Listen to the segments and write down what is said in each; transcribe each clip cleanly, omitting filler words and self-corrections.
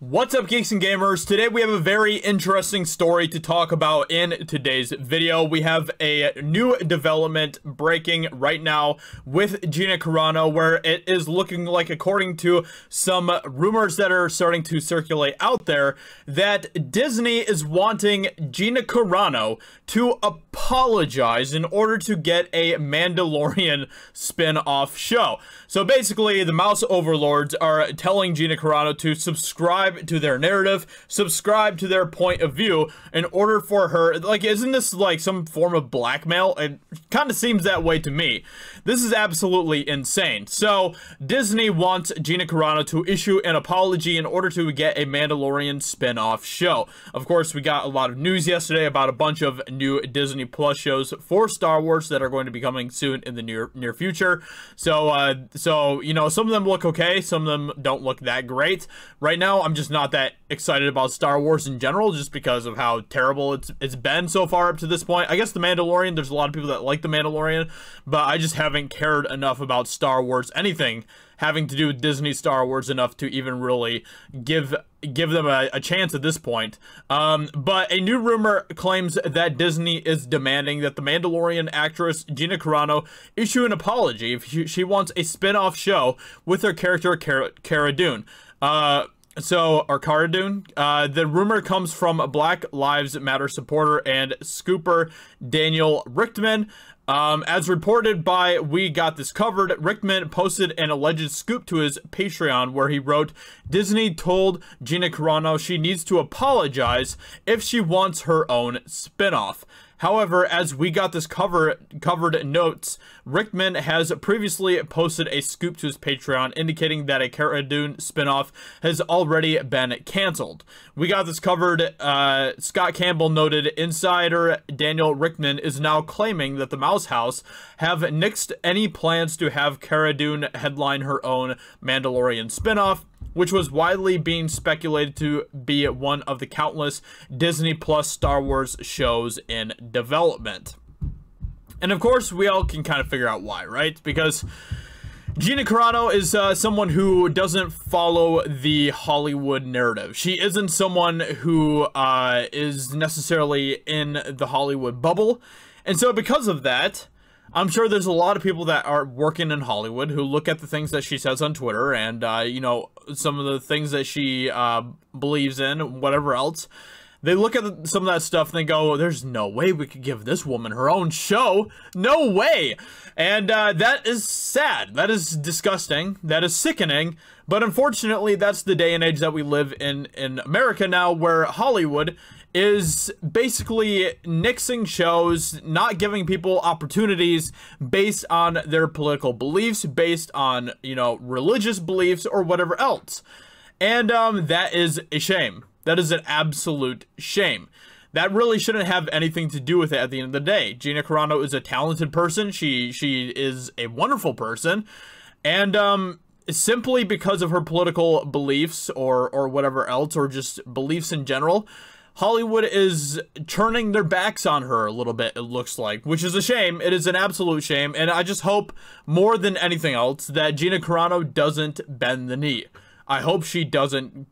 What's up, geeks and gamers? Today we have a very interesting story to talk about in today's video. We have a new development breaking right now with Gina Carano, where it is looking like, according to some rumors that are starting to circulate out there, that Disney is wanting Gina Carano to apologize in order to get a Mandalorian spin-off show. So basically, the mouse overlords are telling Gina Carano to subscribe to their narrative, subscribe to their point of view in order for her, like, isn't this like some form of blackmail? It kind of seems that way to me. This is absolutely insane. So Disney wants Gina Carano to issue an apology in order to get a Mandalorian spin-off show. Of course, we got a lot of news yesterday about a bunch of new Disney Plus shows for Star Wars that are going to be coming soon in the near future. So you know, some of them look okay, some of them don't look that great. Right now, I'm just not that excited about Star Wars in general, just because of how terrible it's been so far up to this point. I guess The Mandalorian, there's a lot of people that like The Mandalorian, but I just haven't cared enough about Star Wars, anything having to do with Disney Star Wars, enough to even really give them a chance at this point. But a new rumor claims that Disney is demanding that the Mandalorian actress Gina Carano issue an apology if she wants a spin-off show with her character Cara Dune. Cara Dune. The rumor comes from Black Lives Matter supporter and scooper Daniel Richtman. As reported by We Got This Covered, Richtman posted an alleged scoop to his Patreon where he wrote, "Disney told Gina Carano she needs to apologize if she wants her own spinoff." However, as We Got This covered notes, Richtman has previously posted a scoop to his Patreon indicating that a Cara Dune spinoff has already been canceled. We Got This covered, Scott Campbell noted, insider Daniel Richtman is now claiming that the Mouse House have nixed any plans to have Cara Dune headline her own Mandalorian spinoff, which was widely being speculated to be one of the countless Disney Plus Star Wars shows in development. And of course, we all can kind of figure out why, right? Because Gina Carano is someone who doesn't follow the Hollywood narrative. She isn't someone who is necessarily in the Hollywood bubble. And so because of that, I'm sure there's a lot of people that are working in Hollywood who look at the things that she says on Twitter and, you know, some of the things that she believes in, whatever else. They look at some of that stuff and they go, there's no way we could give this woman her own show. No way. And that is sad. That is disgusting. That is sickening. But unfortunately, that's the day and age that we live in America now, where Hollywood is basically nixing shows, not giving people opportunities based on their political beliefs, based on, you know, religious beliefs or whatever else. And that is a shame. That is an absolute shame. That really shouldn't have anything to do with it at the end of the day. Gina Carano is a talented person. She is a wonderful person. And simply because of her political beliefs or whatever else, or just beliefs in general, Hollywood is turning their backs on her a little bit, it looks like, which is a shame. It is an absolute shame, and I just hope, more than anything else, that Gina Carano doesn't bend the knee. I hope she doesn't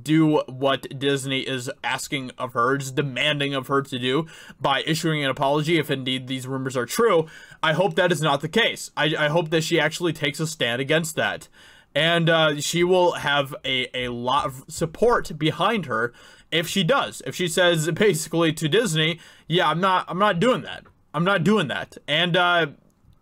do what Disney is asking of her, is demanding of her to do by issuing an apology, if indeed these rumors are true. I hope that is not the case. I hope that she actually takes a stand against that. And she will have a lot of support behind her if she does. If she says basically to Disney, yeah, I'm not doing that. I'm not doing that. And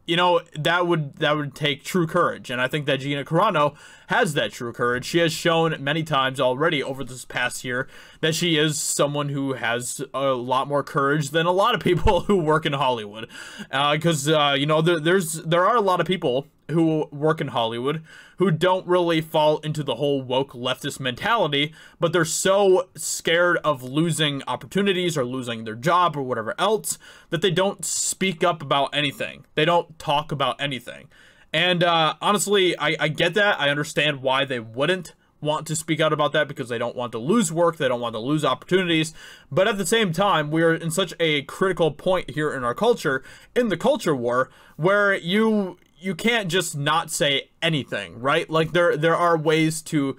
you know, that would take true courage. And I think that Gina Carano has that true courage. She has shown many times already over this past year that she is someone who has a lot more courage than a lot of people who work in Hollywood. Because you know, there are a lot of people who work in Hollywood who don't really fall into the whole woke leftist mentality, but they're so scared of losing opportunities or losing their job or whatever else that they don't speak up about anything. They don't talk about anything. And honestly, I get that. I understand why they wouldn't want to speak out about that, because they don't want to lose work, they don't want to lose opportunities. But at the same time, we are in such a critical point here in our culture, in the culture war, where you can't just not say anything, right? Like there are ways to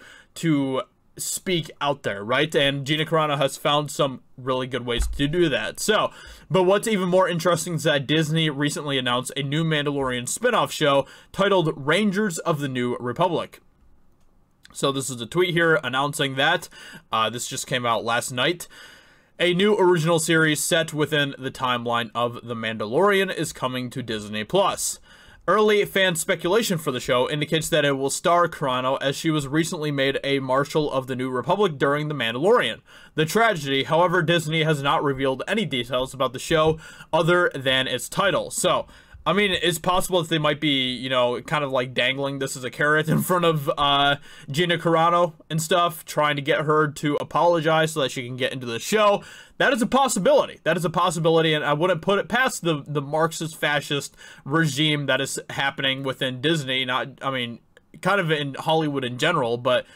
speak out there, right? And Gina Carano has found some really good ways to do that. So, but what's even more interesting is that Disney recently announced a new Mandalorian spin-off show titled Rangers of the New Republic. So this is a tweet here announcing that. This just came out last night. A new original series set within the timeline of The Mandalorian is coming to Disney+. Early fan speculation for the show indicates that it will star Carano, as she was recently made a Marshal of the New Republic during The Mandalorian. The tragedy, however, Disney has not revealed any details about the show other than its title. So, I mean, it's possible that they might be, you know, kind of like dangling this as a carrot in front of Gina Carano and stuff, trying to get her to apologize so that she can get into the show. That is a possibility. That is a possibility, and I wouldn't put it past the Marxist fascist regime that is happening within Disney. Not, I mean, kind of in Hollywood in general, but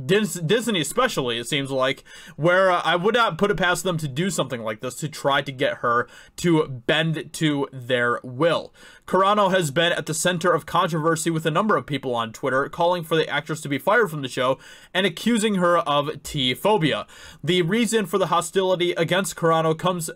Disney especially, it seems like, where I would not put it past them to do something like this, to try to get her to bend to their will. Carano has been at the center of controversy with a number of people on Twitter, calling for the actress to be fired from the show and accusing her of T-phobia. The reason for the hostility against Carano comes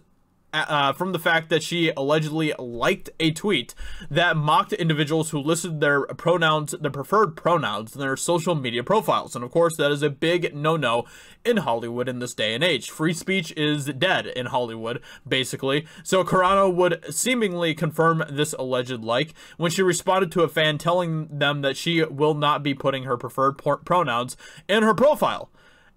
from the fact that she allegedly liked a tweet that mocked individuals who listed their pronouns, their preferred pronouns, in their social media profiles. And of course, that is a big no-no in Hollywood in this day and age. Free speech is dead in Hollywood, basically. So Carano would seemingly confirm this alleged like when she responded to a fan telling them that she will not be putting her preferred pronouns in her profile.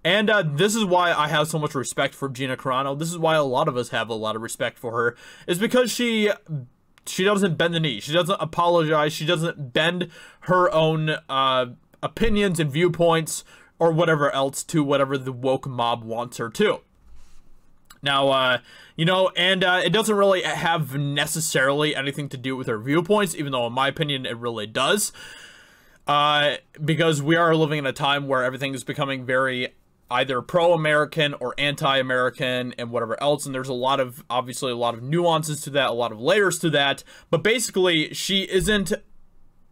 And this is why I have so much respect for Gina Carano. This is why a lot of us have a lot of respect for her. Is because she doesn't bend the knee. She doesn't apologize. She doesn't bend her own opinions and viewpoints or whatever else to whatever the woke mob wants her to. Now, you know, and it doesn't really have necessarily anything to do with her viewpoints, even though in my opinion it really does. Because we are living in a time where everything is becoming very either pro-American or anti-American and whatever else, and there's a lot of, obviously, a lot of nuances to that, a lot of layers to that, but basically, she isn't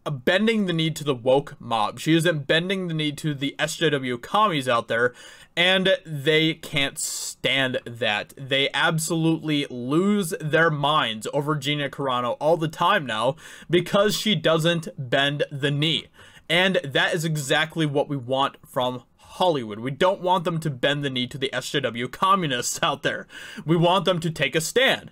bending the knee to the woke mob. She isn't bending the knee to the SJW commies out there, and they can't stand that. They absolutely lose their minds over Gina Carano all the time now because she doesn't bend the knee. And that is exactly what we want from Hollywood. We don't want them to bend the knee to the SJW communists out there. We want them to take a stand.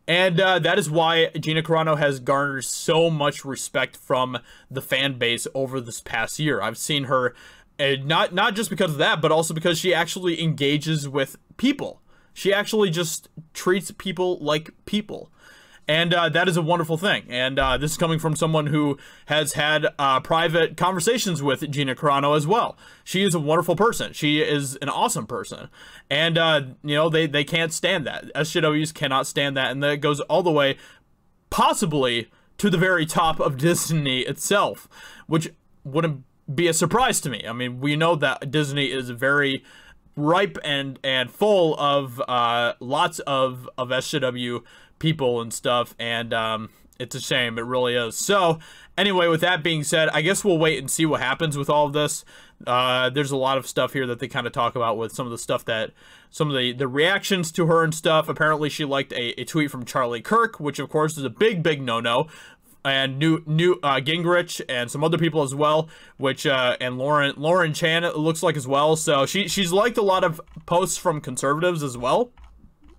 And that is why Gina Carano has garnered so much respect from the fan base over this past year. I've seen her, not just because of that, but also because she actually engages with people. She actually just treats people like people. And that is a wonderful thing. And this is coming from someone who has had private conversations with Gina Carano as well. She is a wonderful person. She is an awesome person. And, you know, they can't stand that. SJWs cannot stand that. And that goes all the way, possibly, to the very top of Disney itself, which wouldn't be a surprise to me. I mean, we know that Disney is very ripe and full of lots of SJW people and stuff, and it's a shame. It really is. So anyway, with that being said, I guess we'll wait and see what happens with all of this. There's a lot of stuff here that they kind of talk about with some of the stuff that some of the reactions to her and stuff. Apparently she liked a tweet from Charlie Kirk, which of course is a big no-no, and Newt Gingrich and some other people as well, which and Lauren Chan, it looks like, as well. So she's liked a lot of posts from conservatives as well,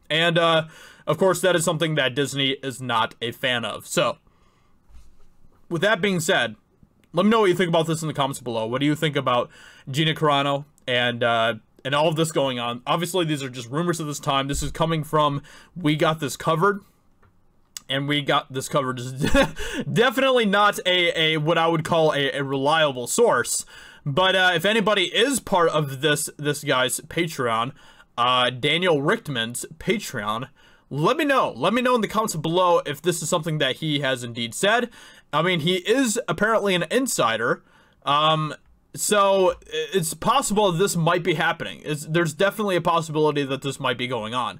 and of course, that is something that Disney is not a fan of. So, with that being said, let me know what you think about this in the comments below. What do you think about Gina Carano and all of this going on? Obviously, these are just rumors at this time. This is coming from We Got This Covered. And We Got This Covered is definitely not a what I would call a reliable source. But if anybody is part of this guy's Patreon, Daniel Richtman's Patreon, let me know. Let me know in the comments below if this is something that he has indeed said. I mean, he is apparently an insider. So it's possible this might be happening. There's definitely a possibility that this might be going on.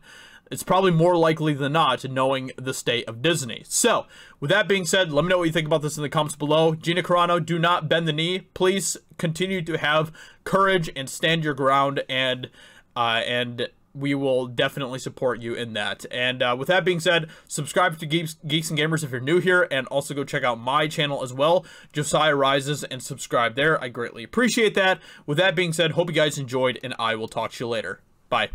It's probably more likely than not, knowing the state of Disney. So, with that being said, let me know what you think about this in the comments below. Gina Carano, do not bend the knee. Please continue to have courage and stand your ground, and we will definitely support you in that. And with that being said, subscribe to Geeks and Gamers if you're new here, and also go check out my channel as well, Josiah Rises, and subscribe there. I greatly appreciate that. With that being said, hope you guys enjoyed, and I will talk to you later. Bye.